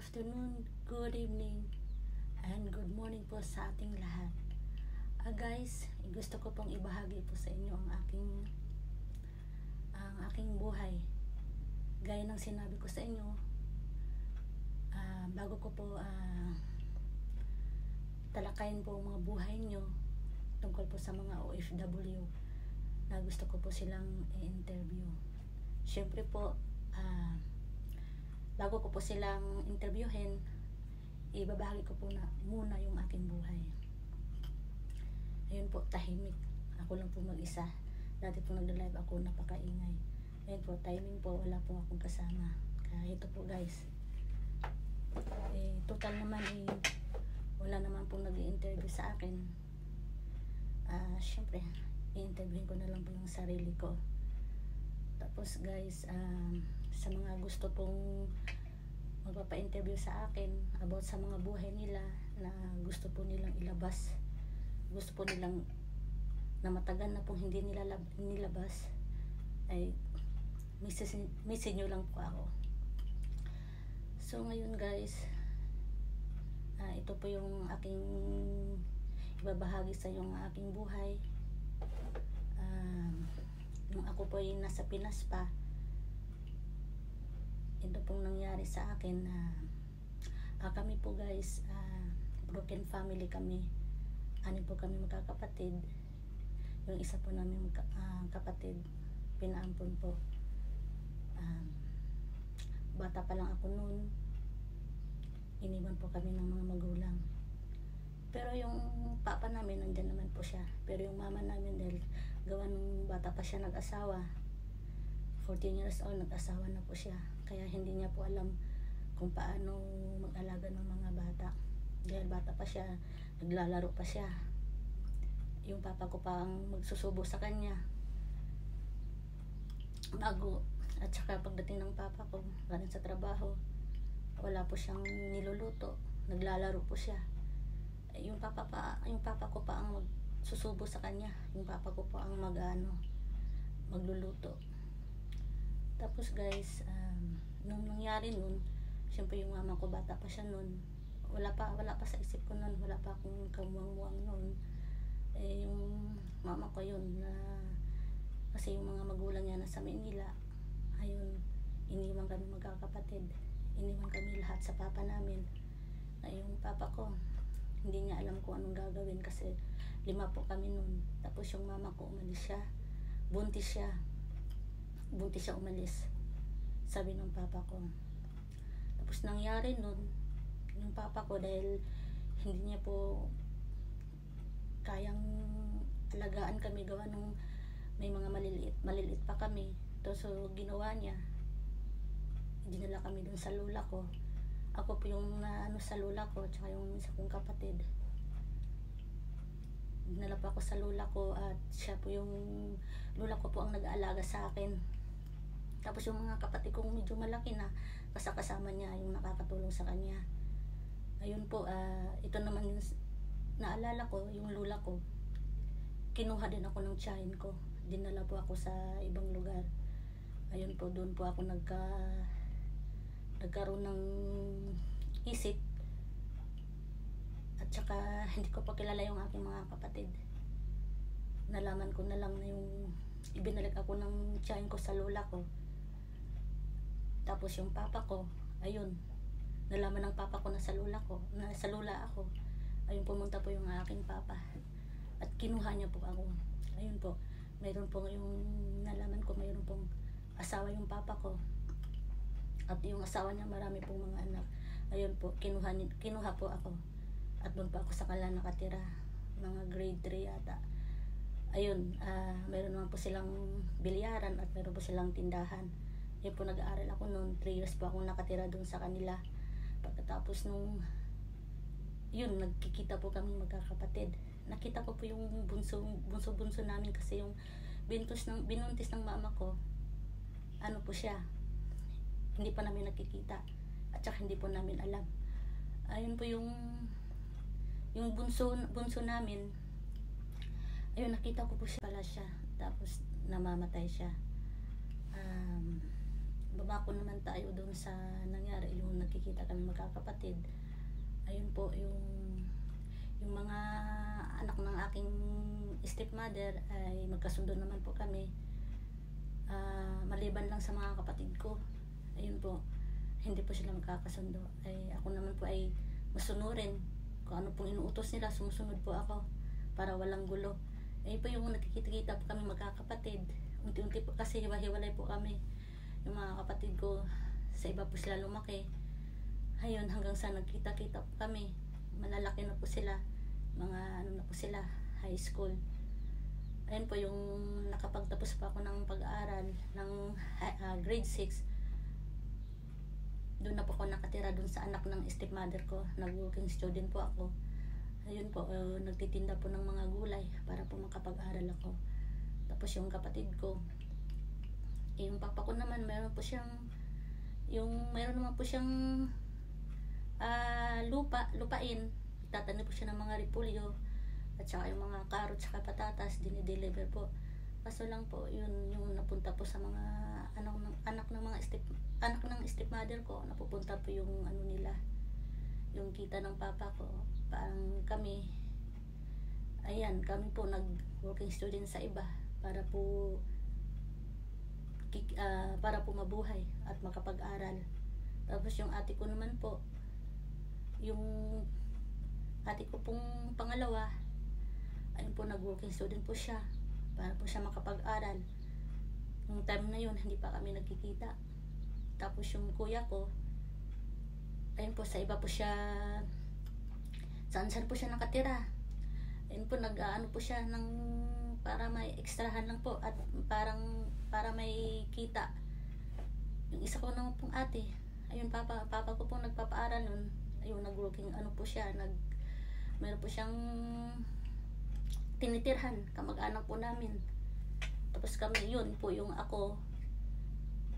afternoon, good evening, and good morning po sa ating lahat. Guys, gusto ko pong ibahagi po sa inyo ang aking buhay. Gaya ng sinabi ko sa inyo, bago ko po talakayin po ang mga buhay nyo tungkol po sa mga OFW na gusto ko po silang i-interview. Siyempre po, bago ko po silang interviewin, ibabahagi ko po na muna yung aking buhay. Ayun po, tahimik. Ako lang po mag-isa. Dati po nagda-live ako, napakaingay. Ayun po, timing po, wala po akong kasama. Kaya ito po guys. Total naman wala naman po nag-i-interview sa akin. Siyempre, i-interviewin ko na lang po yung sarili ko. Tapos guys, sa mga gusto pong magpapa-interview sa akin about sa mga buhay nila na gusto po nilang ilabas, gusto po nilang na matagal na pong hindi nilabas, ay message nyo lang po ako. So ngayon guys, ito po yung aking ibabahagi sa yung aking buhay. Nung ako po ay nasa Pinas pa, ito pong nangyari sa akin na kami po guys, broken family kami. Anim po kami magkakapatid. Yung isa po namin kapatid, pinaampon po. Bata pa lang ako noon, iniwan po kami ng mga magulang. Pero yung papa namin nandyan naman po siya. Pero yung mama namin, dahil gawa nung bata pa siya nag-asawa, 14 years old, nag-asawa na po siya. Kaya hindi niya po alam kung paano mag-alaga ng mga bata. Dahil bata pa siya, naglalaro pa siya. Yung papa ko pa ang magsusubo sa kanya. At saka pagdating ng papa ko, galing sa trabaho, wala po siyang niluluto. Naglalaro po siya. Yung papa ko pa ang magsusubo sa kanya. Yung papa ko pa ang magluluto. Tapos guys, nung nangyari nun, siyempre yung mama ko, bata pa siya nun. Wala pa sa isip ko nun, wala pa akong kamuang-muang nun. Yung mama ko yun, kasi yung mga magulang niya nasa Manila, ayun, iniwan kami magkakapatid. Iniwan kami lahat sa papa namin. Yung papa ko, hindi niya alam kung anong gagawin kasi 5 po kami nun. Tapos yung mama ko umalis siya, buntis siya umalis, sabi ng papa ko. Tapos nangyari nun, yung papa ko, dahil hindi niya po kayang alagaan kami, gawa nung may mga maliliit pa kami. So ginawa niya, dinala kami dun sa lula ko. Ako po yung sa lula ko, tsaka yung isa kong kapatid. Dinala pa ako sa lula ko, at siya po yung lula ko po ang nag-aalaga sa akin. Tapos yung mga kapatid kong medyo malaki na, kasama niya yung nakakatulong sa kanya. Ayun po, ito naman yung naalala ko, yung lula ko. Kinuha din ako ng tiyahin ko. Dinala po ako sa ibang lugar. Ayun po, doon po ako nagkaroon ng isip. At saka hindi ko pa kilala yung aking mga kapatid. Nalaman ko na lang na yung ibinalik ako ng tiyahin ko sa lola ko. Tapos yung papa ko, ayun, nalaman ng papa ko na sa lola ako. Ayun, pumunta po yung aking papa at kinuha niya po ako. Ayun po, mayroon po yung nalaman ko, mayroon pong asawa yung papa ko. At yung asawa niya, marami pong mga anak. Ayun po, kinuha po ako. At doon pa ako sa kala nakatira. Mga grade 3 yata. Ayun, mayroon naman po silang bilyaran at mayroon po silang tindahan. Ayun po, nag-aaral ako noon. 3 years po akong nakatira doon sa kanila. Pagkatapos nung, yun, nagkikita po kami magkakapatid. Nakita ko po yung bunso namin kasi yung binuntis ng mama ko, ano po siya, hindi pa namin nakikita at saka hindi po namin alam. Ayun po yung bunso namin. Ayun, nakita ko po siya pala siya. Tapos namamatay siya. babako naman tayo doon sa nangyari, yung nagkikita kami magkakapatid. Ayun po, yung mga anak ng aking stepmother ay magkasundo naman po kami. Maliban lang sa mga kapatid ko, ayun po, hindi po sila magkakasundo. Ay ako naman po ay masunurin kung ano pong inuutos nila, sumusunod po ako para walang gulo. Ayun po yung nakikita-kita po kami magkakapatid. Unti-unti po kasi hiwa-hiwalay po kami. Yung mga kapatid ko sa iba po sila lumaki. Ayun, hanggang sa nagkita-kita po kami, malalaki na po sila, mga ano na po sila, high school. Ayun po yung nakapagtapos pa ako ng pag-aaral ng grade 6. Doon na po ako nakatira doon sa anak ng stepmother ko. Nag-working student po ako. Ayun po, nagtitinda po ng mga gulay para po makapag-aral ako. Tapos yung kapatid ko, yung papa ko naman, mayroon naman po siyang lupain. Tatanim po siya ng mga repolyo at saka yung mga carrots saka patatas, dinideliver po. Kaso lang po, yun yung napunta po sa mga anak ng stepmother ko, napupunta po yung ano nila, yung kita ng papa ko. Parang kami po nag-working student sa iba para po mabuhay at makapag-aral. Tapos yung ate ko naman po, yung ate ko pong pangalawa, ayun po, nag-working student po siya para po siya makapag-aral. Nung time na yun, hindi pa kami nagkikita. Tapos yung kuya ko, ayun po, sa iba po siya, saan po siya nakatira. Ayun po, nag-aano po siya ng para may ekstrahan lang po at para may kita. Yung isa ko naman pong ate, ayun, papa ko pong nagpapaaral nun. Ayun, nag-working ano po siya, meron po siyang tinitirhan, kamag-anak po namin. Tapos kami, yun po yung ako,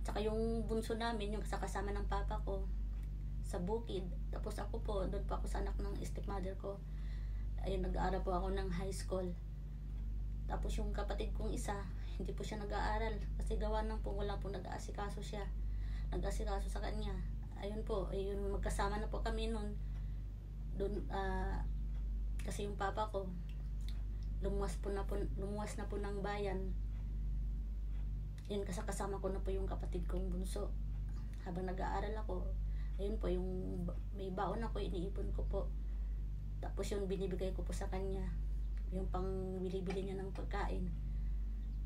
tsaka yung bunso namin, yung kasama ng papa ko sa bukid. Tapos ako po, doon po ako sa anak ng stepmother ko. Ayun, nag-aaral po ako ng high school. Tapos yung kapatid kong isa, hindi po siya nag-aaral kasi gawa ng po wala po nag-aasikaso siya. Nag-aasikaso sa kanya. Ayun po, ayun, magkasama na po kami noon. Doon, kasi yung papa ko, lumuwas na po ng bayan. Yun, kasama ko na po yung kapatid kong bunso. Habang nag-aaral ako, ayun po, yung may baon ako, iniipon ko po. Tapos yung binibigay ko po sa kanya, yung pang bili-bili niya ng pagkain.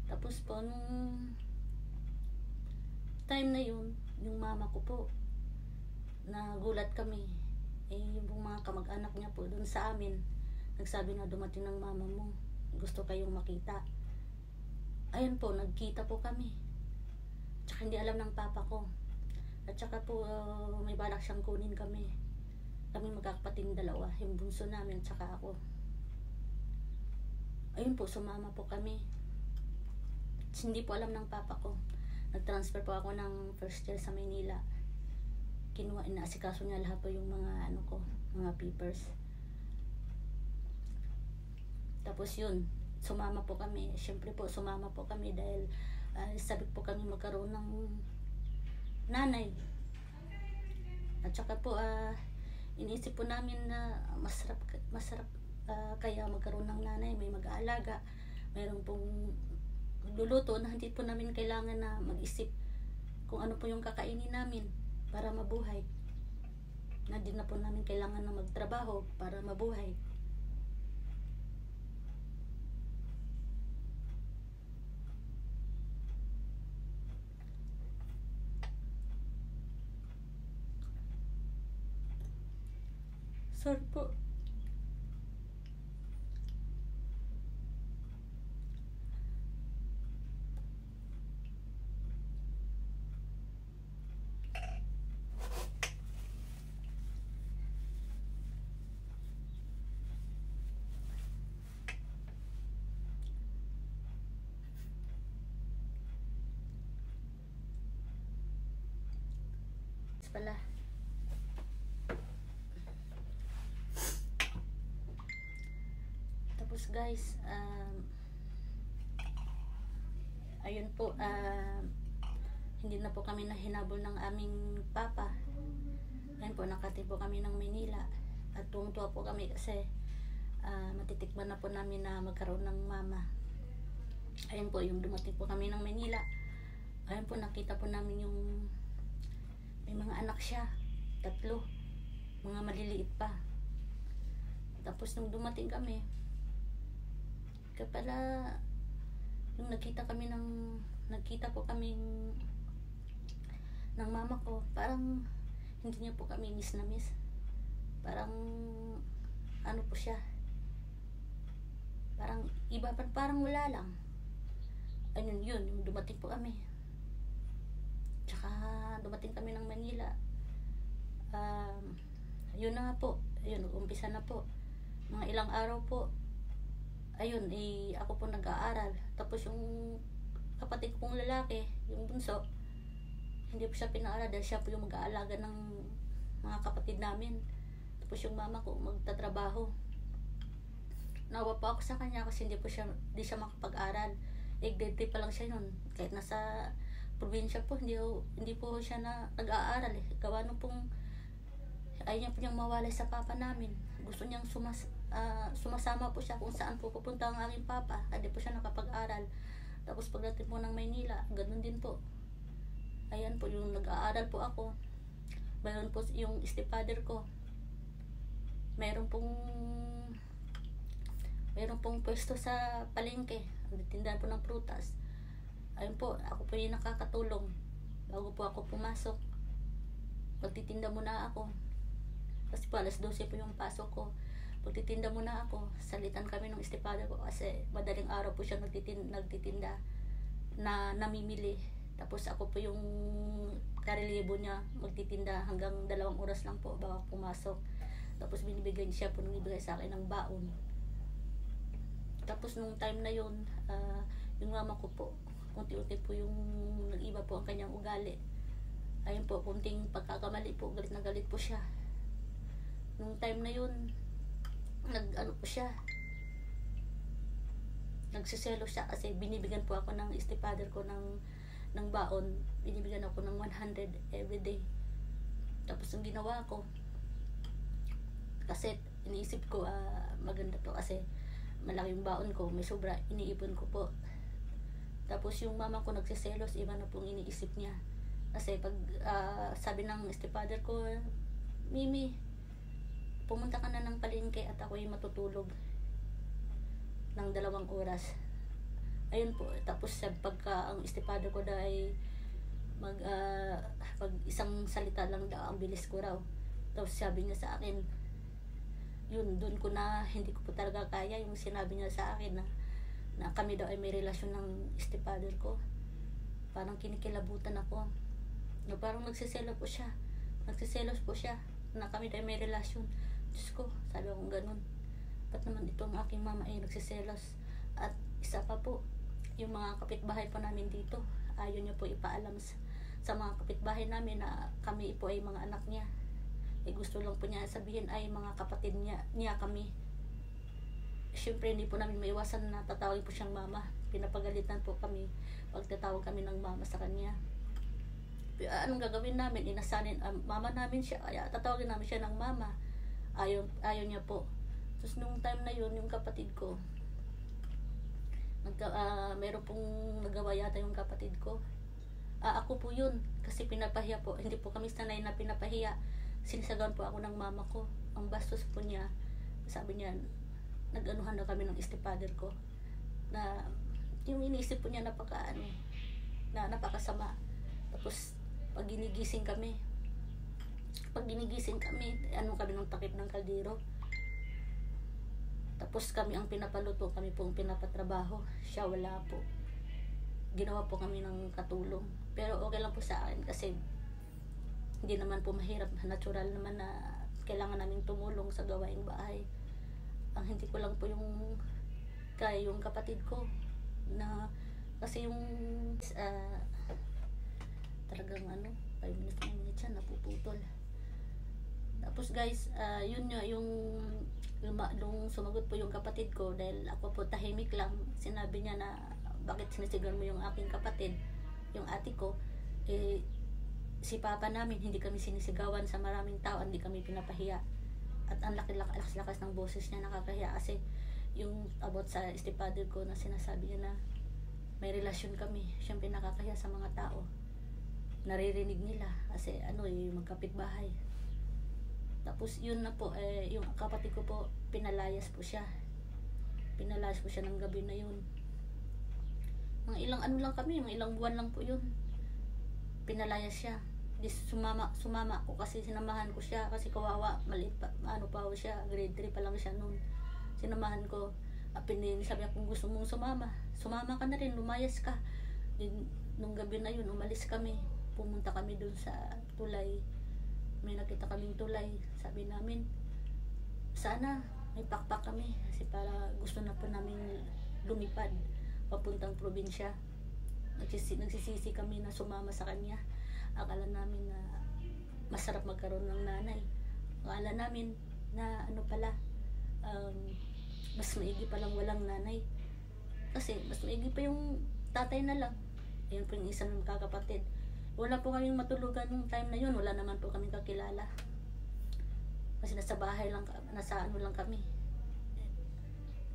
Tapos po, nung time na yun, yung mama ko po, nagulat kami. Yung mga kamag-anak niya po doon sa amin, nagsabi na dumating ng mama mo, gusto kayong makita. Ayun po, nagkita po kami. Tsaka hindi alam ng papa ko. At tsaka po, may balak siyang kunin kami. Kami magkakapatid dalawa, yung bunso namin tsaka ako. Ayun po, sumama po kami. Hindi po alam ng papa ko. Nag-transfer po ako ng first year sa Maynila. Inaasikaso niya lahat po yung mga mga papers. Tapos yun, sumama po kami. Siyempre po, sumama po kami dahil sabik po kami magkaroon ng nanay. At saka po, iniisip po namin na masarap kaya magkaroon ng nanay, may mag-aalaga, mayroon pong magluluto na hindi po namin kailangan na mag-isip kung ano po yung kakainin namin para mabuhay. Na di na po namin kailangan na magtrabaho para mabuhay. Sorry po. Pala. Tapos guys, ayun po, hindi na po kami nahinabol ng aming papa. Ngayon po nakatira po kami ng Manila at tuwang-tuwa po kami kasi matitikman na po namin na magkaroon ng mama. Ayun po, yung dumating po kami ng Manila, ayun po nakita po namin yung may mga anak siya, 3, mga maliliit pa. Tapos nung dumating kami, kaya pala yung nakita po kami ng mama ko, parang hindi niya po kami miss na miss. Parang ano po siya, parang iba pa, parang wala lang. Ayun yun, yung dumating po kami. Tsaka dumating kami ng Manila. Yun na nga po, ayun, umpisa na po. Mga ilang araw po, ayun, ako po nag-aaral. Tapos yung kapatid kong lalaki, yung bunso, hindi po siya pinaaral dahil siya po yung mag-aalaga ng mga kapatid namin. Tapos yung mama ko magtatrabaho. Nawa po ako sa kanya kasi hindi siya makapag-aral. Grade 3 pa lang siya nun. Kahit nasa probinsya po, hindi po siya nag-aaral eh. Gawa nung pong ayaw niya po niyang mawalay sa papa namin. Gusto niyang sumasama po siya kung saan po pupunta ang aking papa. Hindi po siya nakapag-aral. Tapos pagdating po ng Maynila, ganun din po. Ayan po, yung nag-aaral po ako. Mayroon po yung stepfather ko. Mayroon pong pwesto sa palengke. Tindahan po ng prutas. Ayun po, ako po yung nakakatulong. Bago po ako pumasok, magtitinda muna ako. Kasi po alas 12 po yung pasok ko. Magtitinda muna ako. Salitan kami ng stepfather ko kasi madaling araw po siya nagtitinda na namimili. Tapos ako po yung karelyebo niya, magtitinda hanggang 2 oras lang po bago pumasok. Tapos binibigyan siya po nung ibigay sa akin ng baon. Tapos nung time na yun, yung mama ko po, unti-unti po yung nag-iba po ang kanyang ugali. Ayun po, kunting pagkakamali po, galit na galit po siya. Nung time na yun, nagsiselo siya kasi binibigyan po ako ng stepfather ko ng baon. Binibigyan ako ng 100 everyday. Tapos yung ginawa ko, kasi iniisip ko maganda to kasi malaki yung baon ko, may sobra, iniipon ko po. Tapos yung mama ko nagsiselos, iba na pong iniisip niya. Kasi pag sabi ng stepfather ko, Mimi, pumunta ka na ng palengke at ako yung matutulog ng 2 oras. Ayun po, tapos pagka ang stepfather ko dahil pag isang salita lang daw, ang bilis ko raw. Tapos sabi niya sa akin, yun, dun ko na hindi ko po talaga kaya yung sinabi niya sa akin na kami daw ay may relasyon ng stepfather ko. Parang kinikilabutan ako. Parang nagsiselos po siya na kami daw ay may relasyon. Diyos ko, sabi akong ganun. Ba't naman ito ang aking mama ay nagsiselos? At isa pa po, yung mga kapitbahay po namin dito, ayaw niya po ipaalam sa mga kapitbahay namin na kami po ay mga anak niya. Gusto lang po niya sabihin ay mga kapatid niya kami. Siyempre hindi po namin maiwasan na tatawagin po siyang mama. Pinapagalitan po kami pag tatawag kami ng mama sa kanya. Anong gagawin namin? Inasanin mama namin siya, kaya tatawagin namin siya ng mama. Ayaw niya po. Tapos nung time na yun, yung kapatid ko, meron pong nagawa yata yung kapatid ko. Ako po yun, kasi pinapahiya po. Hindi po kami sanay na pinapahiya. Sinisagaan po ako ng mama ko. Ang bastos po niya, sabi niya, nag-anuhan na kami ng stepfather ko. Na yung iniisip po niya napakasama. Tapos pag ginigising kami, kami ng takip ng kaldero. Tapos kami ang pinapaluto, kami po ang pinapatrabaho. Siya wala po. Ginawa po kami ng katulong. Pero okay lang po sa akin kasi hindi naman po mahirap. Natural naman na kailangan namin tumulong sa gawaing bahay. Ang hindi ko lang po kaya yung kapatid ko na kasi yung talagang 5 minutes siya napuputol. Tapos guys, yun nga yung sumagot po yung kapatid ko dahil ako po tahimik lang. Sinabi niya na bakit sinisigawan mo yung aking kapatid, yung ate ko. Eh, si papa namin, hindi kami sinisigawan sa maraming tao, hindi kami pinapahiya. At ang lakas-lakas ng boses niya, nakakahiya kasi yung about sa stepfather ko na sinasabi niya na may relasyon kami, siyempre nakakahiya sa mga tao. Naririnig nila kasi magkapit bahay. Tapos yun na po, yung kapatid ko po, pinalayas po siya ng gabi na yun. Mga ilang lang kami, mga ilang buwan lang po yun, pinalayas siya. Sumama ko kasi sinamahan ko siya kasi kawawa, maliit pa, pa siya, grade 3 pa lang siya noon. Sinamahan ko, sabi niya, kung gusto mong sumama ka na rin, lumayas ka. Nung gabi na yun, umalis kami, pumunta kami dun sa tulay, may nakita kaming tulay. Sabi namin, sana may pakpak kami kasi para gusto na po namin lumipad papuntang probinsya. Nagsisisi kami na sumama sa kanya. Akala namin na masarap magkaroon ng nanay. Akala namin na mas maigi palang walang nanay. Kasi mas maigi pa yung tatay na lang. Ayun po yung isa ng kakapatid. Wala po kaming matulugan nung time na yun. Wala naman po kaming kakilala. Kasi nasa bahay lang, lang kami.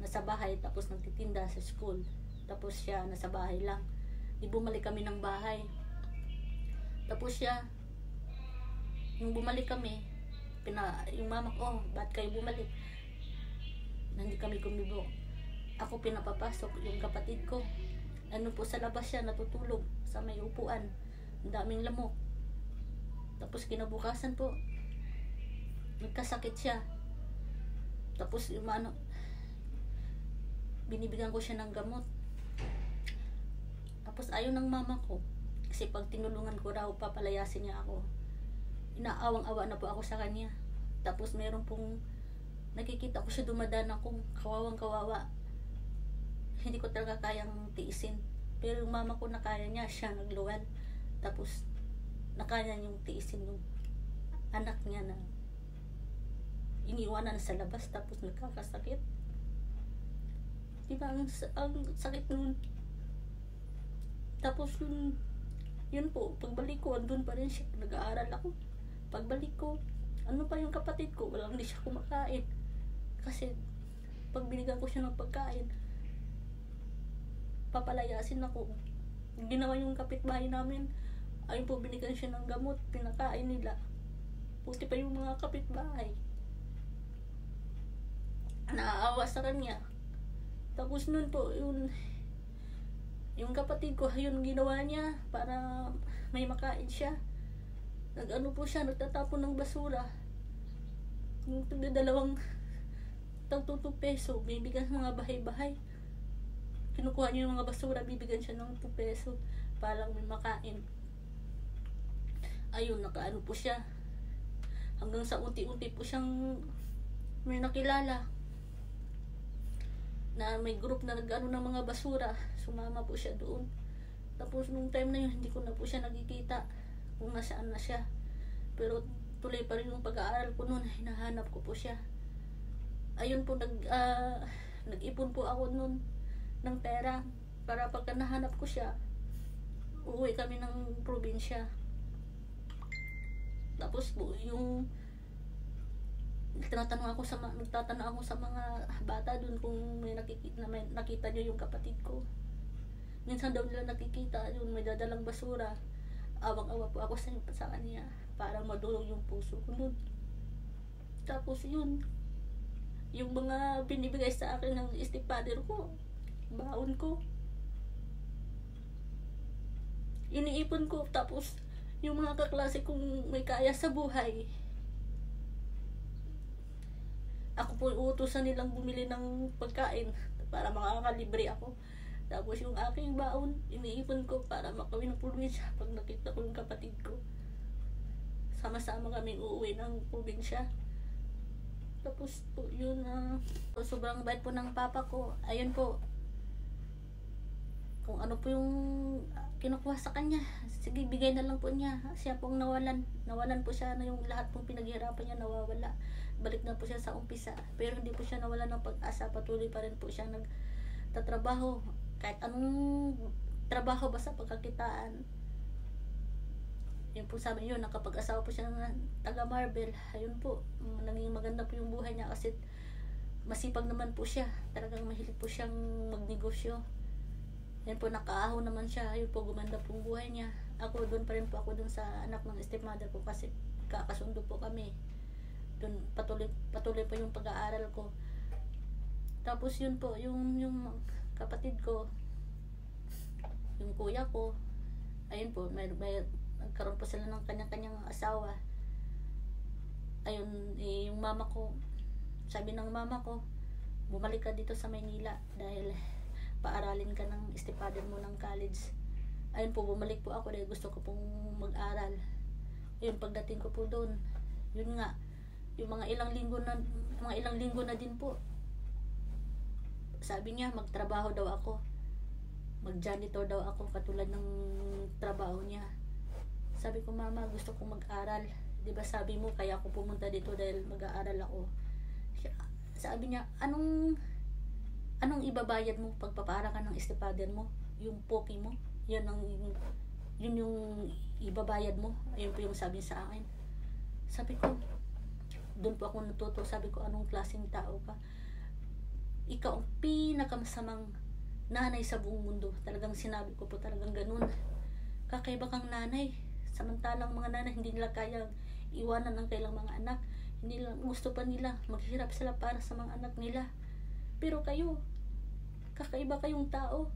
Nasa bahay, tapos nagtitinda sa school. Tapos siya, nasa bahay lang. Di bumalik kami ng bahay. Tapos siya, nung bumalik kami, yung mama ko, ba't kayo bumalik? Hindi kami kumibo. Ako pinapapasok, yung kapatid ko. Po sa labas siya, natutulog sa may upuan. Ang daming lamok. Tapos kinabukasan po, nagkasakit siya. Tapos binibigyan ko siya ng gamot. Tapos ayaw ng mama ko. Kasi pag tinulungan ko raw, papalayasin niya ako. Inaawang-awa na po ako sa kanya. Tapos meron pong nakikita ko siya dumadaan akong kawawang-kawawa. Hindi ko talaga kayang tiisin. Pero yung mama ko nakaya niya, siya nagluwal. Tapos nakaya niyang tiisin yung anak niya na iniwanan sa labas tapos nagkakasakit. Diba ang sakit nun. Tapos yun po, pagbalik ko, andun pa rin siya. Nag-aaral ako. Pagbalik ko, pa yung kapatid ko, hindi siya kumakain. Kasi pag binigyan ko siya ng pagkain, papalayasin ako. Ginawa yung kapitbahay namin, ayun po, binigyan siya ng gamot, pinakain nila. Puti pa yung mga kapitbahay. Naaawa sa kanya. Tapos nun po, yung kapatid ko, yun ginawa niya para may makain siya. Po siya, nagtatapon ng basura. Yung $2 peso, bibigyan sa mga bahay-bahay. Kinukuha niya yung mga basura, bibigyan siya ng $2 para lang may makain. Ayun, po siya. Hanggang sa unti-unti po siyang may nakilala na may group na ng mga basura. Sumama po siya doon. Tapos nung time na yun, hindi ko na po siya nakikita kung nasaan na siya. Pero tuloy pa rin yung pag-aaral ko noon. Hinahanap ko po siya. Ayun po, nag-ipon po ako noon ng pera para pagka nahanap ko siya, uuwi kami ng probinsya. Tapos po, yung nagtatanong ako sa mga bata doon kung may nakita niyo yung kapatid ko. Minsan daw nila nakikita yun, may dadalang basura. Awang-awa po ako sa kanya, parang madulog yung puso ko noon. Tapos yun, yung mga binibigay sa akin ng stepfather ko, baon ko, iniipon ko. Tapos yung mga kaklase kong may kaya sa buhay, ako po uutusan nilang bumili ng pagkain para makakalibre ako. Tapos yung aking baon, iniipon ko para makawin ng probinsya pag nakita ko yung kapatid ko. Sama-sama kami uuwi ng probinsya. Tapos po yun, sobrang bait po ng papa ko. Ayun po, kung ano po yung kinukuha sa kanya, sige, bigay na lang po niya. Siya pong nawalan po siya na yung lahat pong pinaghirapan niya nawawala. Balik na po siya sa umpisa, pero hindi po siya nawalan ng pag-asa. Patuloy pa rin po siya nagtatrabaho, kahit anong trabaho, basta pagkakitaan. Yun po sabi yun, nakapag-asawa po siya ng taga Marvel. Ayun po, naging maganda po yung buhay niya kasi masipag naman po siya. Talagang mahilig po siyang magnegosyo. Yan po, nakaahon naman siya. Ayun po, gumanda po yung buhay niya. Ako, doon pa rin po ako doon sa anak ng stepmother ko kasi kakasundo po kami. Doon, patuloy po yung pag-aaral ko. Tapos yun po, yung kapatid ko, yung kuya ko, ayun po, nagkaroon po sila ng kanya-kanyang asawa. Ayun, yung mama ko, sabi ng mama ko, bumalik ka dito sa Maynila dahil paaralin ka ng stepfather mo ng college. Ayun po, bumalik po ako dahil gusto ko pong mag-aral. Ayun, pagdating ko po doon, yun nga, yung mga ilang linggo na din po, sabi niya, magtrabaho daw ako. Mag-janitor daw ako katulad ng trabaho niya. Sabi ko, mama, gusto kong mag-aral. Diba sabi mo, kaya ako pumunta dito dahil mag-aaral ako. Sabi niya, anong ibabayad mo pagpapara ka ng stepfather mo? Yung poki mo? Yun yung ibabayad mo? Ayun po yung sabi sa akin. Sabi ko, doon po ako natuto. Sabi ko, anong klaseng tao ka? Ikaw ang pinakamasamang nanay sa buong mundo. Talagang sinabi ko po talagang ganun. Kakaiba kang nanay. Samantalang mga nanay, hindi nila kayang iwanan ang kailang mga anak. Hindi nila, gusto pa nila, maghirap sila para sa mga anak nila. Pero kayo, kakaiba kayong tao.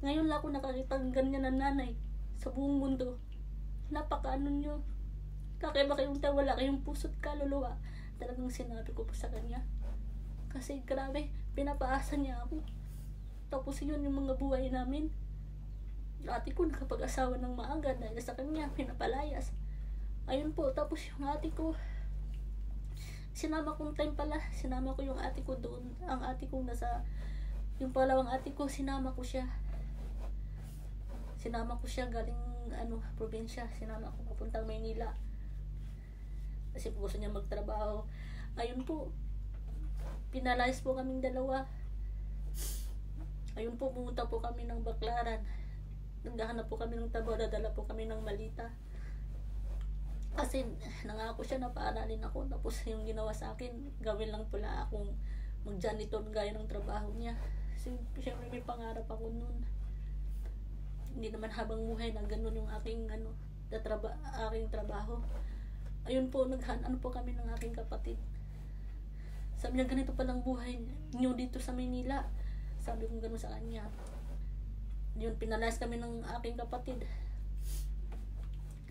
Ngayon lang ako nakakita ng ganyan na nanay sa buong mundo. Napakaano nyo. Kakaiba kayong tao, wala kayong puso't kaluluwa. Talagang sinabi ko po sa kanya. Kasi grabe, pinapaasa niya ako. Tapos yun yung mga buhay namin. Ate ko nakapag-asawa ng maaga dahil sa kanya, pinapalayas. Ayun po, tapos yung ate ko, sinama ko yung ate ko doon. Ang ate ko yung palawang ate ko, sinama ko siya galing probinsya. Sinama ko papuntang Maynila kasi gusto niya magtrabaho. Ayun po, pinalayas po kaming dalawa. Ayun po, pumunta po kami ng Baclaran. Naghahanap po kami ng trabaho, dadala po kami ng malita. Kasi nangako siya na paaralin ako. Tapos yung ginawa sa akin, gawin lang pala akong mag-janitor gaya ng trabaho niya. Siyempre may pangarap ako noon. Hindi naman habang buhay na ganun yung aking aking trabaho. Ayun po, naghahanap po kami ng aking kapatid. Sabi niya, ganito palang buhay niyo dito sa Maynila. Sabi ko gano'n sa kanya. Yun, pinalayas kami ng aking kapatid.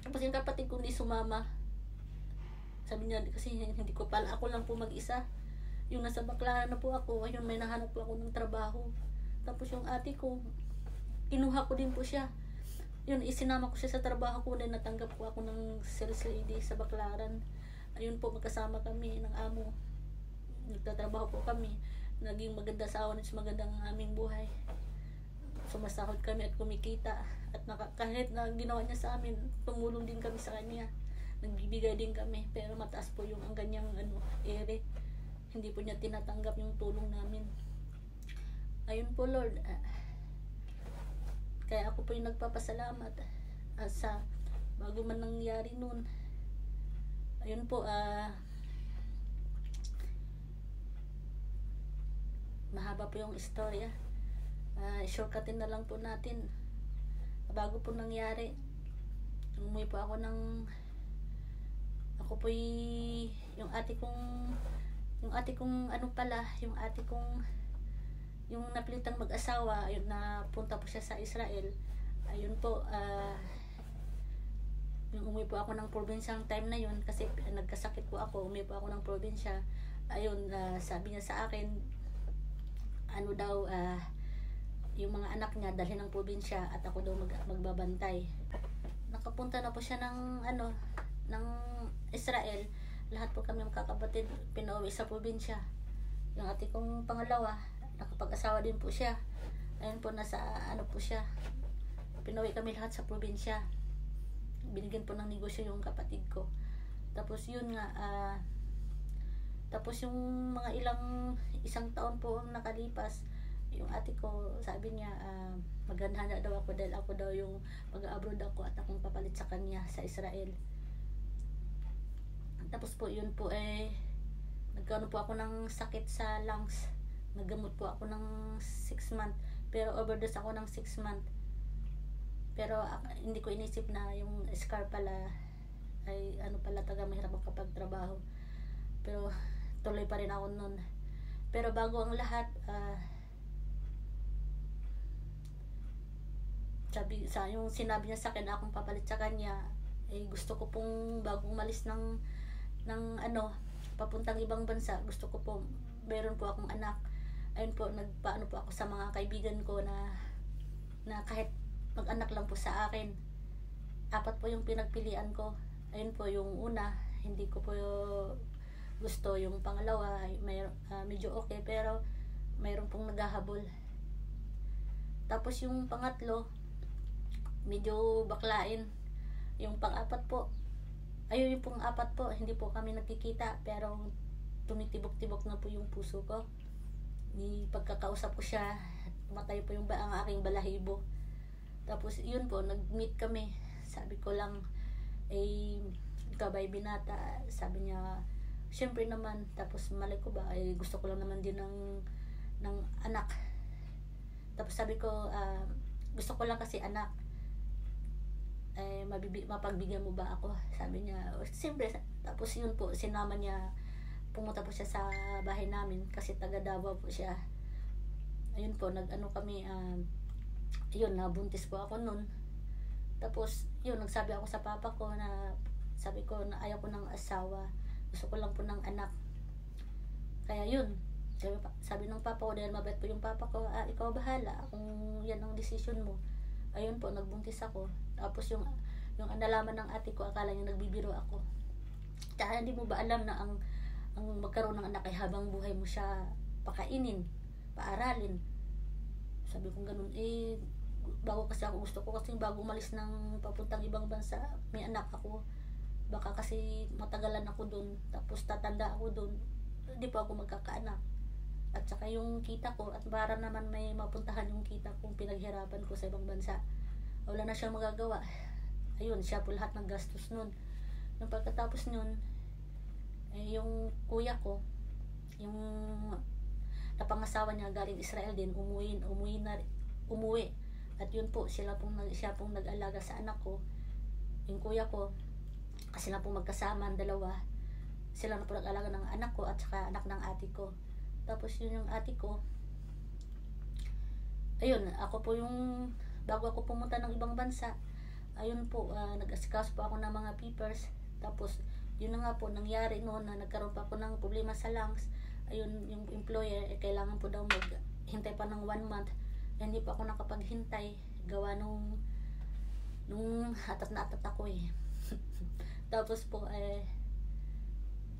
Tapos yung kapatid ko hindi sumama. Sabi niya, kasi hindi ko pala, ako lang po mag-isa. Yung nasa Baclaran na po ako, ayun, may nahanap po ako ng trabaho. Tapos yung ate ko, kinuha ko din po siya. Yun, isinama ko siya sa trabaho ko, dahil natanggap ko ako ng sales lady sa Baclaran. Ayun po, magkasama kami ng amo. Nagtatrabaho po kami. Naging maganda sa awan, magandang aming buhay. Sumasahod kami at kumikita. At kahit na ginawa niya sa amin, tumulong din kami sa kanya. Nagbibigay din kami. Pero mataas po yung ang kanyang ere. Hindi po niya tinatanggap yung tulong namin. Ayun po, Lord. Kaya ako po yung nagpapasalamat. Sa bago man nangyari nun. Ayun po, mahaba po yung istorya. Shortcutin na lang po natin. Bago po nangyari, umuwi po ako yung ate kong yung napilitang mag-asawa, ayun, na punta po siya sa Israel. Ayun po, yung umuwi po ako ng probinsyang time na yun kasi nagkasakit po ako, umuwi po ako ng probinsya. Ayun, sabi niya sa akin, yung mga anak niya dalhin ng probinsya at ako daw magbabantay. Nakapunta na po siya ng Israel. Lahat po kami magkakapatid pinauwi sa probinsya. Yung ate kong pangalawa, nakapag-asawa din po siya. Ayun po, nasa po siya. Pinauwi kami lahat sa probinsya. Binigyan po ng negosyo yung kapatid ko. Tapos yun nga, tapos yung mga isang taon po ang nakalipas, yung ate ko, sabi niya, maganda na daw ako dahil ako daw yung mag-abroad ako at akong papalit sa kanya sa Israel. Tapos po yun po nagkaroon po ako ng sakit sa lungs. Naggamot po ako ng 6 months. Pero overdose ako ng 6 months. Pero hindi ko inisip na yung scar pala ay pala taga mahirap makapagtrabaho. Pero tuloy pa rin ako nun. Pero bago ang lahat, yung sinabi niya sa akin na akong papalit sa kanya, gusto ko pong bago umalis ng papuntang ibang bansa, gusto ko po meron po akong anak. Ayun po, nagpaano po ako sa mga kaibigan ko na kahit mag-anak lang po sa akin. 4 po yung pinagpilian ko. Ayun po, yung una hindi ko po gusto, yung pangalawa medyo okay, pero mayroon pong naghahabol. Tapos yung pangatlo medyo baklain. Yung pang-4 po, ayun yung pang-4 po, hindi po kami nagkikita, pero tumitibok-tibok na po yung puso ko. Pagkakausap ko siya, tumatay po ang aking balahibo. Tapos yun po, nag-meet kami. Sabi ko lang, ikaw ba'y binata? Sabi niya, syempre naman. Tapos malay ko ba, gusto ko lang naman din ng anak. Tapos sabi ko, gusto ko lang kasi anak. Mapagbigyan mo ba ako? Sabi niya, siyempre. Tapos yun po, sinama niya, pumunta po siya sa bahay namin kasi taga Davao po siya. Ayun po, kami, yun, nabuntis po ako nun. Tapos yun, nagsabi ako sa papa ko sabi ko na ayaw ko ng asawa, gusto ko lang po ng anak. Kaya yun, sabi ng papa ko, dahil mabait po yung papa ko, ikaw bahala kung yan ang decision mo. Ayun po, nagbuntis ako. Tapos yung nalaman ng ate ko, akala niya nagbibiro ako. Kaya hindi mo ba alam na ang magkaroon ng anak ay habang buhay mo siya pakainin, paaralin. Sabi ko ganun, bago kasi ako, gusto ko kasi bago umalis ng papuntang ibang bansa, may anak ako. Baka kasi matagalan ako dun, tapos tatanda ako dun, hindi po ako magkakaanak. At saka yung kita ko, at para naman may mapuntahan yung kita kong pinaghirapan ko sa ibang bansa, wala na siyang magagawa. Ayun, siya po lahat ng gastos nun. Nung pagkatapos nun, yung kuya ko, yung napangasawa niya galing Israel din, umuwi. At yun po, siya pong nag-alaga sa anak ko. Yung kuya ko, kasi lang pong magkasama ang dalawa, sila na po nag-alaga ng anak ko at saka anak ng ate ko. Tapos yun yung ate ko, ayun, ako po yung, bago ako pumunta ng ibang bansa, ayun po, nag-asikaso po ako ng mga papers. Tapos yun na nga po, nangyari noon na nagkaroon pa ako ng problema sa lungs. Ayun, yung employer, kailangan po daw maghintay pa ng 1 month. Hindi pa ako nakapaghintay, gawa nung atat na atat ako Tapos po,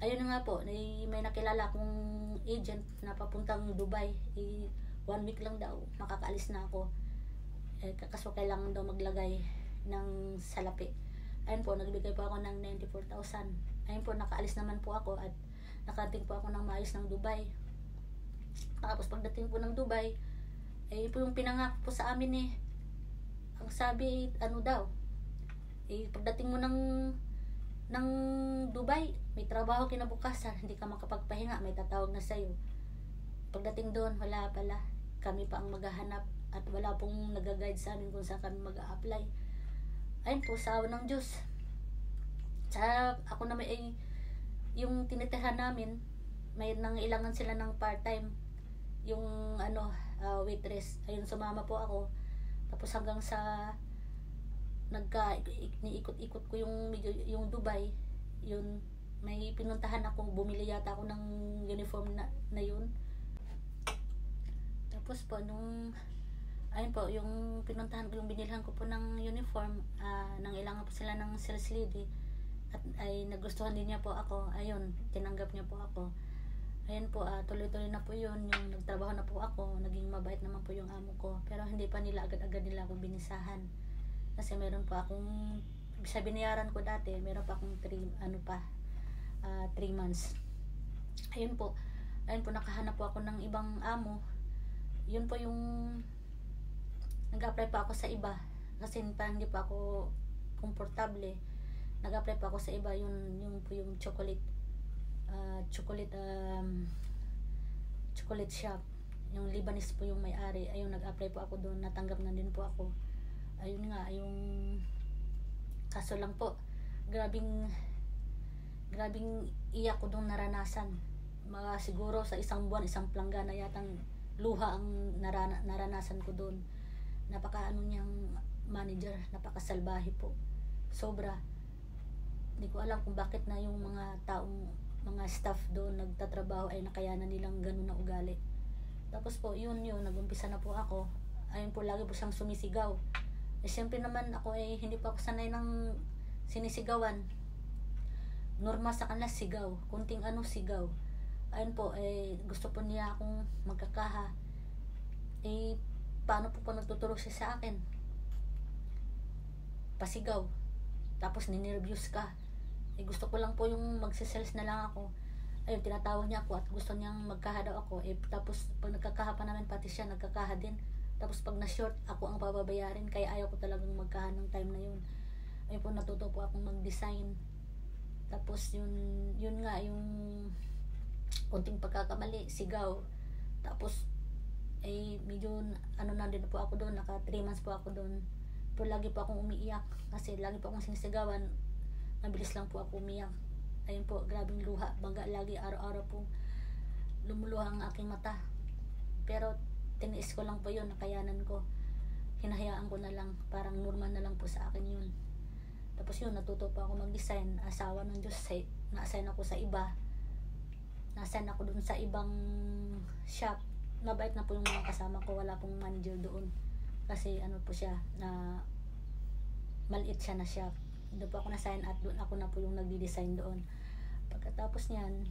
ayun nga po, may nakilala akong agent na papuntang Dubai. 1 week lang daw, makakaalis na ako. Kaso kailangan daw maglagay ng salapi. Ayun po, nagbigay po ako ng 94,000. Ayun po, nakaalis naman po ako at nakating po ako ng maayos ng Dubai. Tapos pagdating po ng Dubai, po yung pinangako po sa amin ang sabi, daw, pagdating mo ng Dubai, may trabaho kinabukasan, hindi ka makapagpahinga, may tatawag na sa'yo. Pagdating doon, wala pala. Kami pa ang maghahanap at wala pong nag-guide sa amin kung saan kami mag-a-apply. Ayun po, sa awa ng Diyos. Ako na yung tinitirahan namin, may nangailangan sila ng part-time. Yung waitress. Ayun, sumama po ako. Tapos hanggang sa niikot-ikot ko yung Dubai, yun, may pinuntahan ako, bumili yata ako ng uniform na yun. Tapos po, ayun po, yung pinuntahan ko, yung binilhan ko po ng uniform, nangailangan po sila ng sales lady, at ay nagustuhan din niya po ako. Ayun, tinanggap niya po ako. Ayun po, tuloy-tuloy na po yun. Yung nagtrabaho na po ako, naging mabait naman po yung amo ko, pero hindi pa nila agad-agad nila ako binisahan. Kasi meron pa akong, sa binayaran ko dati, meron pa akong 3 months. Ayun po, nakahanap po ako ng ibang amo. yun po yung nag-apply pa ako sa iba kasi parang hindi pa ako komportable. Nag-apply pa ako sa iba, yung po yung chocolate chocolate chocolate shop, yung Lebanese po yung may-ari. Ayun, nag-apply po ako doon, natanggap na din po ako. Ayun nga, yung kaso lang po, grabing iyak ko doon naranasan. Mga siguro sa isang buwan, isang planggana yatang luha ang naranasan ko doon. Napaka niyang manager, napakasalbahe po, sobra. Hindi ko alam kung bakit na yung mga staff doon nagtatrabaho ay nakayanan nilang ganun na ugali. Tapos po yun nagumpisa na po ako. Ayun po, lagi po siyang sumisigaw. Siyempre naman ako hindi pa ako sanay ng sinisigawan. Normal sa kanila sigaw, kunting sigaw. Ayun po, gusto po niya akong magkakaha. Paano po nagtuturo siya sa akin? Pasigaw. Tapos ninervyos ka. Gusto ko lang po yung magsisales na lang ako. Ayun, tinatawag niya ako at gusto niyang magkaha daw ako. Tapos pag nagkakaha pa namin, pati siya nagkakaha din. Tapos pag na-short, ako ang pababayarin. Kaya ayaw ko talagang magkaha ng time na yun. Ayun po, natuto po akong mag-design. Tapos yun nga, yung konting pagkakamali, sigaw. Tapos medyo na din po ako doon, naka 3 months po ako doon. Pero lagi po akong umiiyak kasi lagi po akong sinisigawan. Mabilis lang po ako umiyak. Ayun po, grabing luha, bangga lagi, araw-araw po lumuluha ang aking mata. Pero tiniis ko lang po yun, nakayanan ko. Hinahayaan ko na lang, parang normal na lang po sa akin yun. Tapos yun, natuto po ako mag-design. Asawa ng Diyos, na-assign ako sa iba. Na-assign ako dun sa ibang shop. Mabait na po yung mga kasama ko, wala pong manager doon. Kasi po siya, na maliit siya na shop. Doon po ako na-sign at doon ako na po yung nagdi-design doon. Pagkatapos niyan,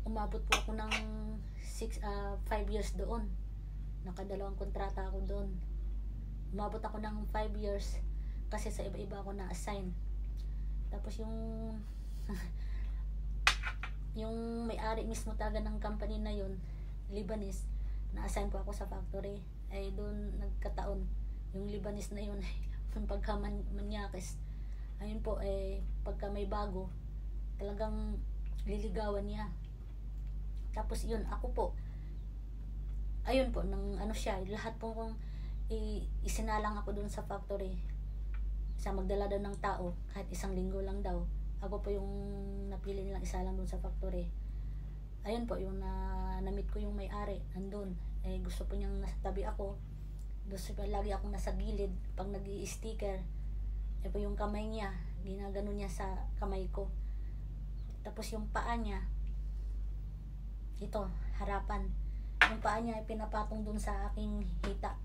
umabot po ako ng 5 years doon. Nakadalawang kontrata ako doon. Umabot ako ng 5 years kasi sa iba-iba ako na-assign. Tapos yung may-ari mismo talaga ng company na yun, Lebanese, na-assign po ako sa factory. Doon nagkataon yung Lebanese na yun yung pagka-manyakis. Ayun po, pagka may bago, talagang liligawan niya. Tapos yun, ako po, ayun po, siya, lahat po kong isinalang ako dun sa factory. Sa magdala daw ng tao, kahit 1 linggo lang daw. Ako po yung napili nilang isa lang dun sa factory. Ayun po, yung na-meet ko yung may-ari, nandun. Gusto po niyang nasa tabi ako. Gusto pa lagi akong nasa gilid pag nag-i-sticker. Po yung kamay niya, ginagano niya sa kamay ko. Tapos yung paa niya, ito, harapan. Yung paa niya pinapatong dun sa aking hita.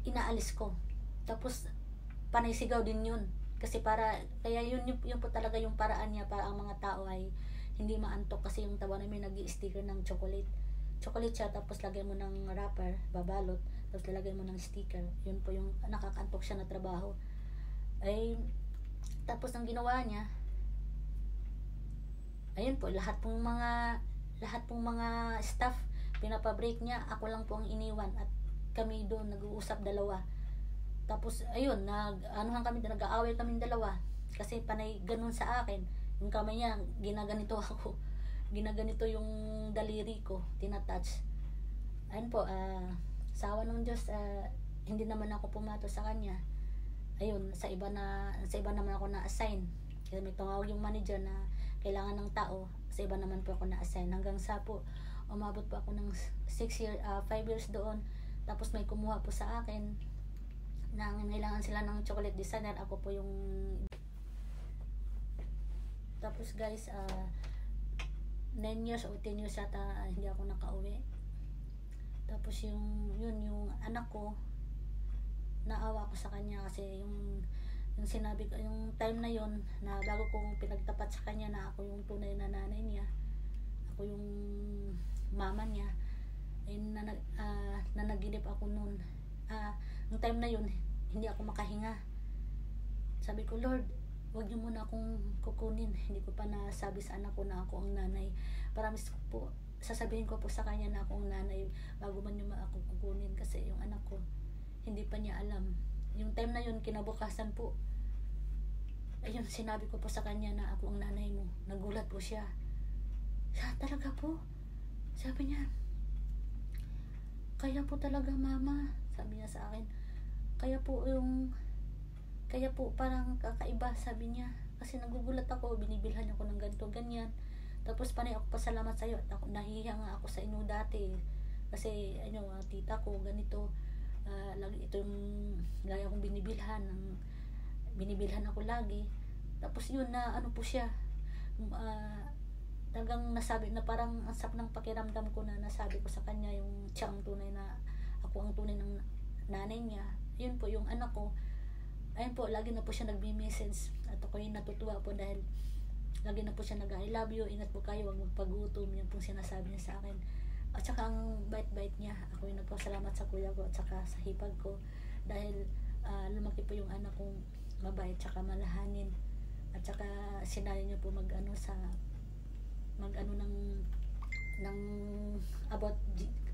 Inaalis ko. Tapos panay sigaw din yun. Kasi kaya yun po talaga yung paraan niya para ang mga tao ay hindi maantok, kasi yung tawa namin nag-i-sticker ng chocolate. Chocolate siya, tapos lagay mo ng wrapper, babalot, tapos lalagay mo ng sticker. Yun po yung nakakantok siya na trabaho. Tapos ang ginawa niya, ayun po, lahat pong mga staff, pinapabreak niya, ako lang po ang iniwan at kami doon nag-uusap dalawa. Tapos ayun, nag-aaway kami dalawa kasi panay ganun sa akin. Yung kamay niya, ginaganito ako. Ginaganito yung daliri ko, tinatouch. Ayun po, sa awa ng Diyos, hindi naman ako pumato sa kanya. Ayun, sa iba naman ako na-assign. Kasi may tumawag yung manager na kailangan ng tao, sa iba naman po ako na-assign. Hanggang sa po, umabot po ako ng 5 years doon. Tapos may kumuha po sa akin na kailangan sila ng chocolate designer. Ako po yung... Tapos guys, 9 years o 10 years ata hindi ako nakauwi. Tapos yung anak ko, naawa ko sa kanya kasi yung sinabi ko, yung time na yon na bago kong pinagtapat sa kanya na ako yung tunay na nanay niya, ako yung mama niya, nanaginip ako noon. Yung time na yon hindi ako makahinga. Sabi ko, Lord, huwag niyo muna akong kukunin. Hindi ko pa nasabi sa anak ko na ako ang nanay. Promise ko po, sasabihin ko po sa kanya na akong nanay bago man yung ako kukunin, kasi yung anak ko hindi pa niya alam. Yung time na yun, kinabukasan po, ayun, sinabi ko po sa kanya na ako ang nanay mo. Nagulat po siya. Siya, talaga po? Sabi niya, kaya po talaga mama, sabi niya sa akin. Kaya po parang kakaiba, sabi niya. Kasi nagugulat ako, binibilhan ako ng ganito, ganyan. Tapos panay ako pasalamat sa iyo. At ako, nahihiya nga ako sa inyo dati. Kasi tita ko ganito, lagi itong lagi akong binibilhan ako lagi. Tapos yun na po siya, talagang nasabi na parang ang sarap ng pakiramdam ko na nasabi ko sa kanya yung siya ang tunay na, ako ang tunay ng nanay niya. Yun po yung anak ko. Ayun po, lagi na po siya nagme-message at ako yung natutuwa po dahil lagi na po siya I love you, ingat po kayo, huwag magpagutom. Yan pong sinasabi niya sa akin. At saka ang bait-bait niya, ako yung nagpasalamat sa kuya ko at saka sa hipag ko dahil lumaki po yung anak kong mabait tsaka malahanin. At saka sinali niyo po mag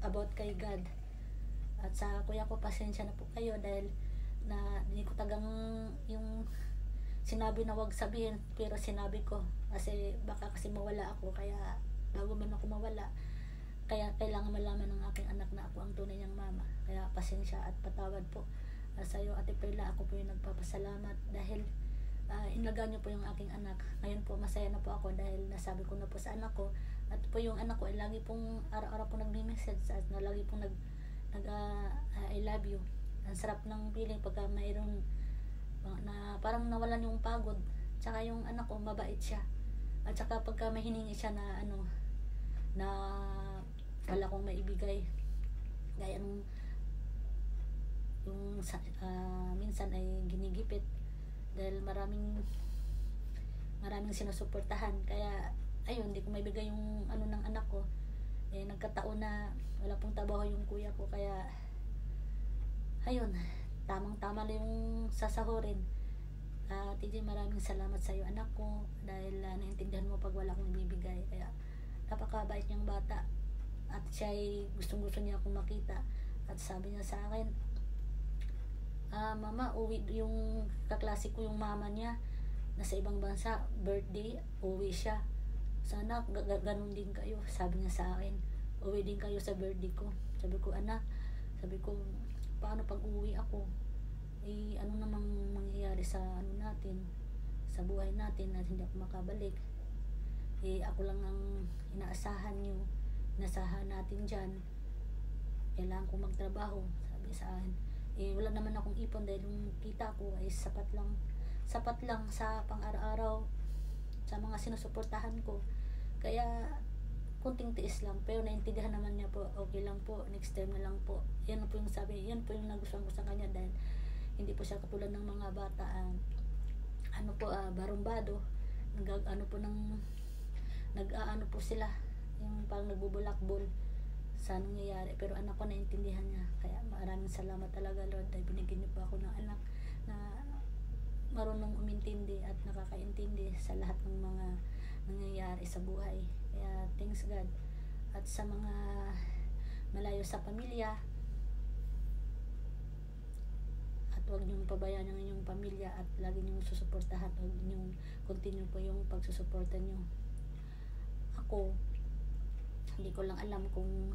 about kay God. At sa kuya ko, pasensya na po kayo dahil na hindi ko tagang yung sinabi na wag sabihin, pero sinabi ko kasi baka kasi mawala ako, kaya bago man ako mawala, kaya kailangan malaman ng aking anak na ako ang tunay niyang mama. Kaya pasensya at patawad po sa iyo, Ate Perla. Ako po yung nagpapasalamat dahil inalagaan niyo po yung aking anak. Ngayon po masaya na po ako dahil nasabi ko na po sa anak ko, at po yung anak ko ay lagi pong araw-araw po nagme-message at lagi pong I love you. Ang sarap ng feeling pagka mayroong na parang nawalan yung pagod. Tsaka yung anak ko mabait siya. At saka pagka may hiningi siya na na wala kong maibigay, gaya nung minsan ay ginigipit dahil maraming sinusuportahan, kaya ayun, hindi ko maibigay yung ng anak ko. Nagkataon na wala pong trabaho yung kuya ko, kaya ayun, tamang-tama lang yung sasahurin. TJ, maraming salamat sa iyo anak ko dahil naintindihan mo pag wala akong ibibigay. Kaya napakabait niyang bata at siya ay gustong-gusto niya akong makita. At sabi niya sa akin, mama, uwi yung kaklase ko, yung mama niya nasa ibang bansa, birthday, uwi siya. Sana ganun din kayo, sabi niya sa akin. Uwi din kayo sa birthday ko. Sabi ko, anak, paano pag uwi ako? Ano namang mangyayari sa natin, sa buhay natin, at hindi ako makabalik. Ako lang ang inaasahan nyo, inasahan natin dyan. Kailangan kong magtrabaho, sabi sa akin. Wala naman akong ipon dahil yung kita ko ay sapat lang sa pang-araw-araw, sa mga sinusuportahan ko. Kaya kunting tiis lang, pero naintindihan naman niya po. Okay lang po, next time na lang po. Yan po yung sabi, yan po yung nagustuhan ko sa kanya dahil hindi po siya katulad ng mga bata barumbado, nag-aano po sila, yung parang nagbubulakbol sa nangyayari. Pero anak ko naintindihan niya, kaya maraming salamat talaga Lord dahil binigyan niyo po ako ng anak na marunong umintindi at nakakaintindi sa lahat ng mga nangyayari sa buhay. Kaya thanks God. At sa mga malayo sa pamilya, at huwag niyong pabayaan ang inyong pamilya at lagi niyong susuportahan. Huwag niyong continue po yung pagsusuporta niyo. Ako, hindi ko lang alam kung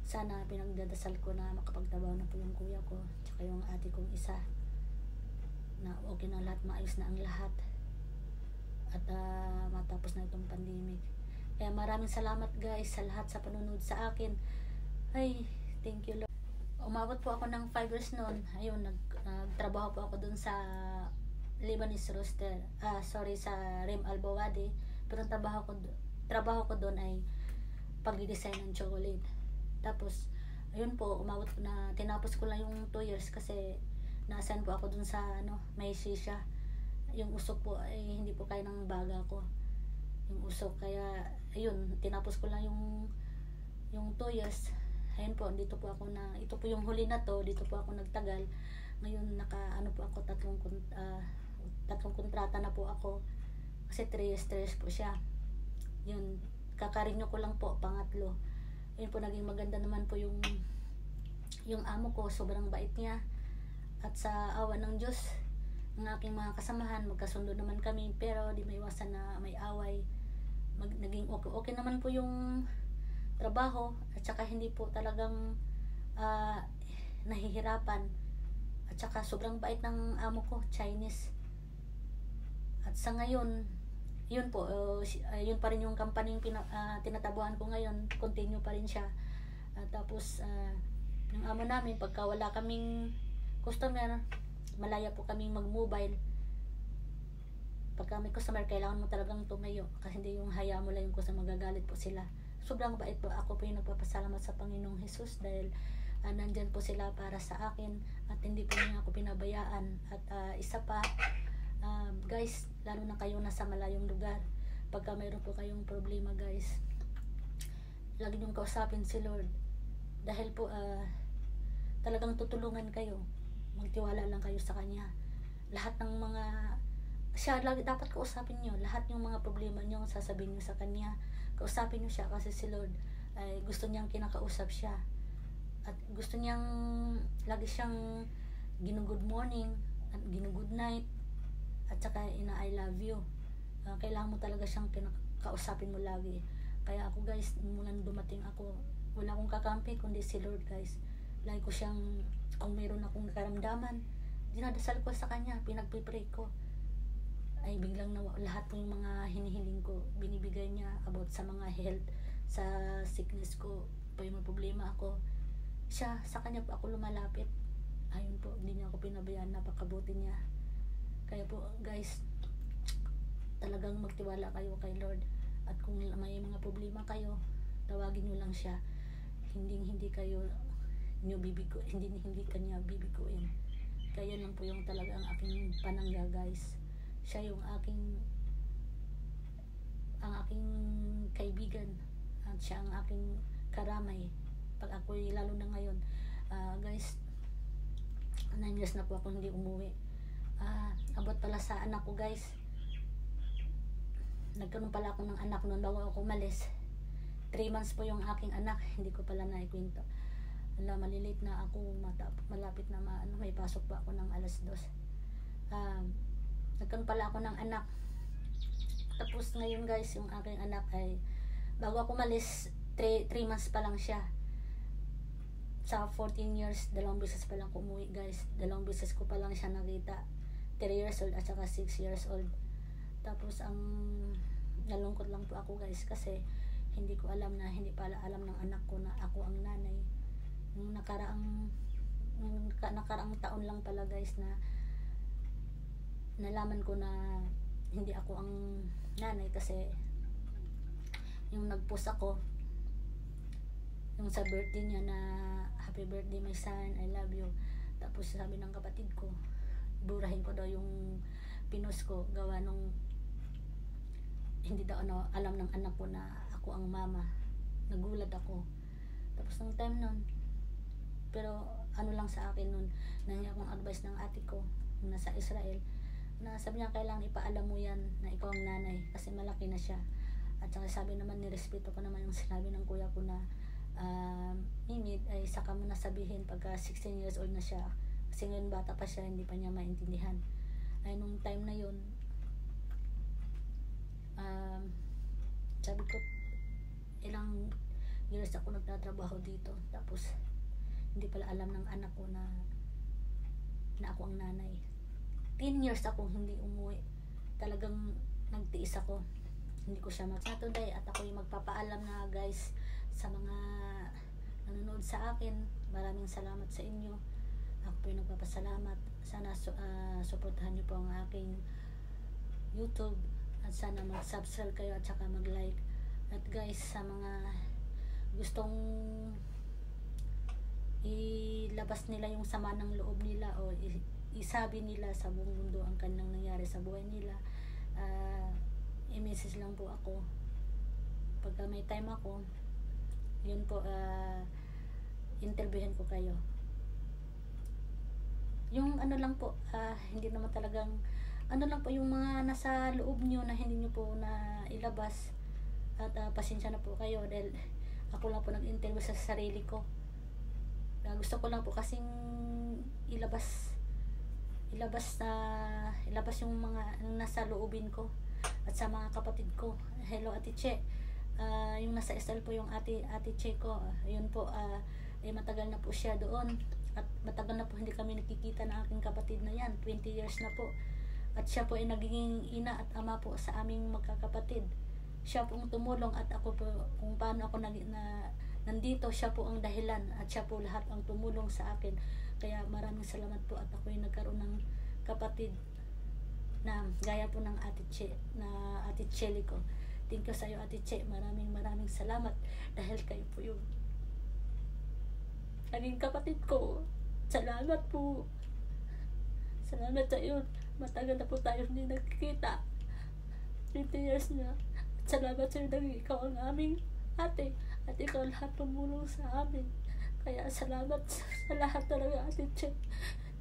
sana pinagdadasal ko na makapagtrabaho na po yung kuya ko tsaka yung ate kong isa, na okay na lahat, maayos na ang lahat, at matapos na itong pandemic. Kaya maraming salamat guys sa lahat sa panunod sa akin. Ay, thank you Lord. Umabot po ako ng 5 years noon. Ayun, nagtrabaho po ako dun sa Lebanese Roaster. Sa Rim Al Bawadi. Pero ang trabaho ko dun ay pag-design ng chocolate. Tapos, ayun po, umabot po na, tinapos ko lang yung 2 years kasi na-assign po ako dun sa may shisha. Yung usok po ay hindi po kaya ng baga ko, yung usok. Kaya ayun, tinapos ko lang yung 2 years. Ayun po, ito po yung huli na to, dito po ako nagtagal. Ngayon po ako, tatlong kontrata na po ako kasi 3 years po siya. Yun, kakarinyo ko lang po, pangatlo. Ayun po, naging maganda naman po yung amo ko, sobrang bait niya. At sa awa ng Diyos, ng aking mga kasamahan, magkasundo naman kami, pero di maiwasan na may away. Naging okay naman po yung trabaho, at saka hindi po talagang nahihirapan. At saka sobrang bait ng amo ko, Chinese. At sa ngayon, yun po, yun pa rin yung company yung tinatabuhan ko ngayon, continue pa rin siya. Tapos yung amo namin, pagka wala kaming customer, malaya po kaming mag-mobile. Pagka may customer, kailangan mo talagang tumayo, kasi hindi yung hayaan mo lang yung customer, magagalit po sila. Sobrang bait po. Ako po yung nagpapasalamat sa Panginoong Jesus dahil nandyan po sila para sa akin, at hindi po niya ako pinabayaan. At isa pa, guys, lalo na kayo nasa malayong lugar, pagka mayroon po kayong problema, guys, lagi niyong kausapin si Lord, dahil po talagang tutulungan kayo. Magtiwala lang kayo sa Kanya. Lahat ng mga siya lagi dapat kausapin niyo. Lahat ng mga problema niyo sasabihin niyo sa Kanya. Kausapin niyo siya, kasi si Lord ay gusto niyang kinakausap siya, at gusto niyang lagi siyang ginu-good morning at ginu-good night, at saka I love you. Kailangan mo talaga siyang kausapin mo lagi. Kaya ako, guys, mula dumating ako, wala akong kakampi kundi si Lord, guys. Lagi ko siyang, kung mayroon akong nakaramdaman, dinadasal ko sa Kanya, pinagpipray ko, ay biglang lahat po yung mga hinihiling ko, binibigay niya about sa mga health, sa sickness ko, pa yung problema ako. Siya, sa Kanya po ako lumalapit. Ayun po, hindi niya ako pinabayaan, napakabuti niya. Kaya po, guys, talagang magtiwala kayo kay Lord. At kung may mga problema kayo, tawagin niyo lang siya. Hindi kayo niyo bibigo, hindi kanya bibiguin. Kaya lang po yung talaga ang aking panangga, guys. Siya yung ang aking kaibigan, at siya ang aking karamay. Pag ako'y, lalo na ngayon, guys, 9 years na po ako hindi umuwi. Abot pala sa anak ko, guys. Nagkaroon pala ako ng anak noon bago ako umalis. 3 months po yung aking anak, hindi ko pala naikwento. Malilate na ako, malapit na may pasok pa ako ng 2:00. Nagkaroon pala ako ng anak. Tapos ngayon, guys, yung aking anak ay, bago ako umalis, 3 months pa lang siya. Sa 14 years, 2 beses pa lang umuwi, guys. 2 beses ko pa lang siya nakita. 3 years old at saka 6 years old. Tapos ang nalungkot lang po ako, guys, kasi hindi pala alam ng anak ko na ako ang nanay. Nung nakaraang taon lang pala, guys, na nalaman ko na hindi ako ang nanay, kasi yung nag-post ako yung sa birthday niya na happy birthday my son, I love you. Tapos sabi ng kapatid ko, burahin ko daw yung pinost ko, gawa nung hindi daw alam ng anak ko na ako ang mama. Nagulat ako. Tapos ng time nun, pero lang sa akin nun, nangyay akong advice ng ate ko na nasa Israel, na sabi niya, kailangan ipaalam mo yan na ikaw ang nanay, kasi malaki na siya. At saka sabi naman, nirespeto ko naman yung sinabi ng kuya ko na Mimid, ay saka mo na sabihin pagka 16 years old na siya, kasi ngayon bata pa siya, hindi pa niya maintindihan. Ay nung time na yun, sabi ko, ilang years ako nagtatrabaho dito, tapos hindi pala alam ng anak ko na ako ang nanay. 10 years akong hindi umuwi. Talagang nagtiis ako, hindi ko siya today. At ako yung magpapaalam na, guys, sa mga nanonood sa akin, maraming salamat sa inyo. Ako po yung nagpapasalamat. Sana suportahan niyo po ang aking YouTube, at sana mag-subscribe kayo at saka mag-like. At guys, sa mga gustong ilabas nila yung sama ng loob nila, o isabi nila sa buong mundo ang kanilang nangyari sa buhay nila, i-message lang po ako pagka may time ako. Yun po, interviewin ko kayo. Yung lang po, hindi naman talagang lang po yung mga nasa loob nyo na hindi nyo po na ilabas, At pasensya na po kayo dahil ako lang po nag-interview sa sarili ko. Gusto ko lang po kasing ilabas yung mga nasa loobin ko at sa mga kapatid ko. Hello Ate Che. Yung nasa SL po yung ate Che ko. Yun po, matagal na po siya doon. At matagal na po hindi kami nakikita ng aking kapatid na yan. 20 years na po. At siya po ay nagiging ina at ama po sa aming magkakapatid. Siya po ang tumulong at ako po kung paano ako nandito, siya po ang dahilan at siya po lahat ang tumulong sa akin. Kaya maraming salamat po at ako ay nagkaroon ng kapatid na gaya po ng Ate Che, na Ate Chelly ko. Thank you sa iyo Ate Che. Maraming salamat dahil kayo po yung naging kapatid ko. Salamat po. Salamat sa iyo. Matagal na po tayo hindi nagkikita. 20 years na. At salamat sa iyo dahil ikaw ang aming ate. At ikaw lahat tumulong sa amin. Kaya salamat sa lahat talaga Ate Che.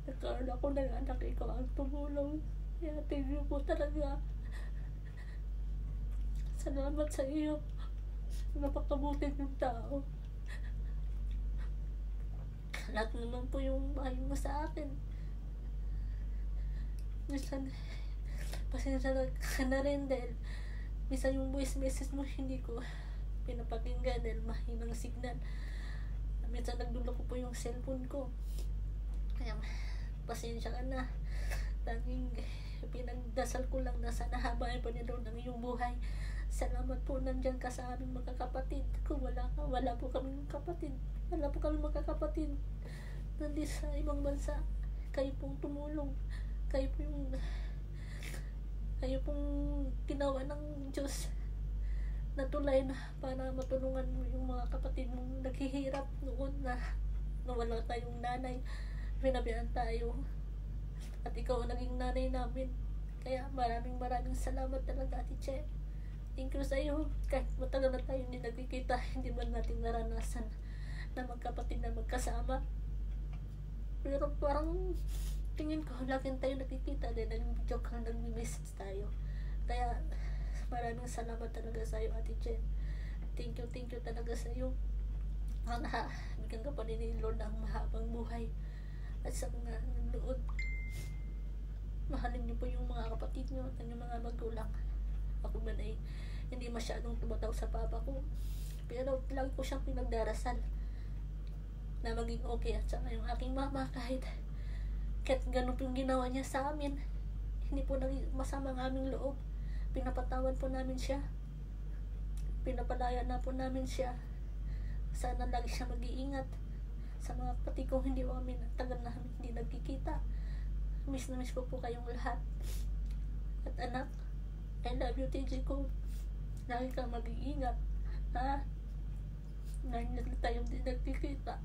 Nagkaroon ako ng anak, ikaw ang tumulong. Kaya thank you po talaga. Salamat sa iyo. Napakabuti ng tao. Lahat naman po yung mahal mo sa akin. Minsan, pasensya na rin dahil minsan yung voice message mo hindi ko pinapakinggan dahil mahinang signal. Minsan nagdulo ko po yung cellphone ko. Kaya pasensya ka na. Tanging pinagdasal ko lang na sana habain pa nila ng iyong buhay. Salamat po, nandyan ka sa aming magkakapatid. Kung wala ka, wala po kaming kapatid. Wala po kaming magkakapatid. Nandito sa ibang bansa. Kayo pong tumulong. Kayo pong ginawa ng Diyos na tulay na para matulungan mo yung mga kapatid mong naghihirap noon na wala tayong nanay. Pinabayaan tayo. At ikaw ang naging nanay namin. Kaya maraming salamat talaga Ate Che. Thank you sa iyo. Kahit matagal na tayo hindi nagkikita, hindi man natin naranasan na magkapatid na magkasama. Pero parang tingin ko laging tayo nakikita din, nag-video call, nag-message tayo. Kaya maraming salamat talaga sa iyo Ate Che. Thank you talaga sa iyo. Bigyan ka pa rin ni Lord ng mahabang buhay. At sa mga nanonood, mahalin niyo po yung mga kapatid niyo at yung mga magulang. Ako man ay hindi masyadong tumataw sa papa ko, pero lagi ko siyang pinagdarasal na maging okay. At saka yung aking mama, kahit ganun po yung ginawa niya sa amin, hindi po naging masama ang aming loob. Pinapatawad po namin siya, pinapalaya na po namin siya. Sana lagi siya mag-iingat sa mga kapatid ko. Hindi po kami tagal na hindi nagkikita. Miss na miss ko po kayong lahat. At anak, I love you TJ ko. Lagi kang mag-iingat, ha? Lagi na tayo hindi nagkikita.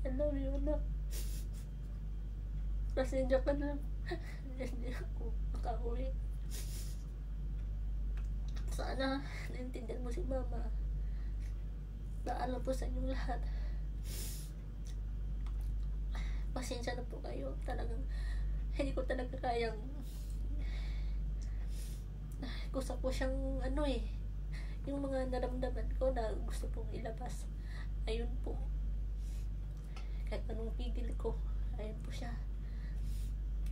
I love you anak. Pasensya ka na. Hindi ako makauwi. Sana naintindihan mo si mama. Paalam po sa inyong lahat. Pasensya na po kayo. Talagang hindi ko talaga kayang gusto ko siyang yung mga naramdaman ko na gusto pong ilabas. Ayun po. Kahit anong pigil ko, ayun po siya.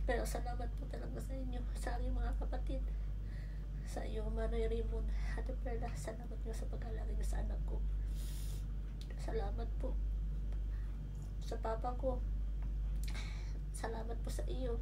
Pero salamat po talaga sa inyo, sa aking mga kapatid. Sa iyo, Manoy Raymond, Ate Perla, salamat niyo sa pag-alaga niyo sa anak ko. Salamat po sa papa ko. Salamat po sa iyo.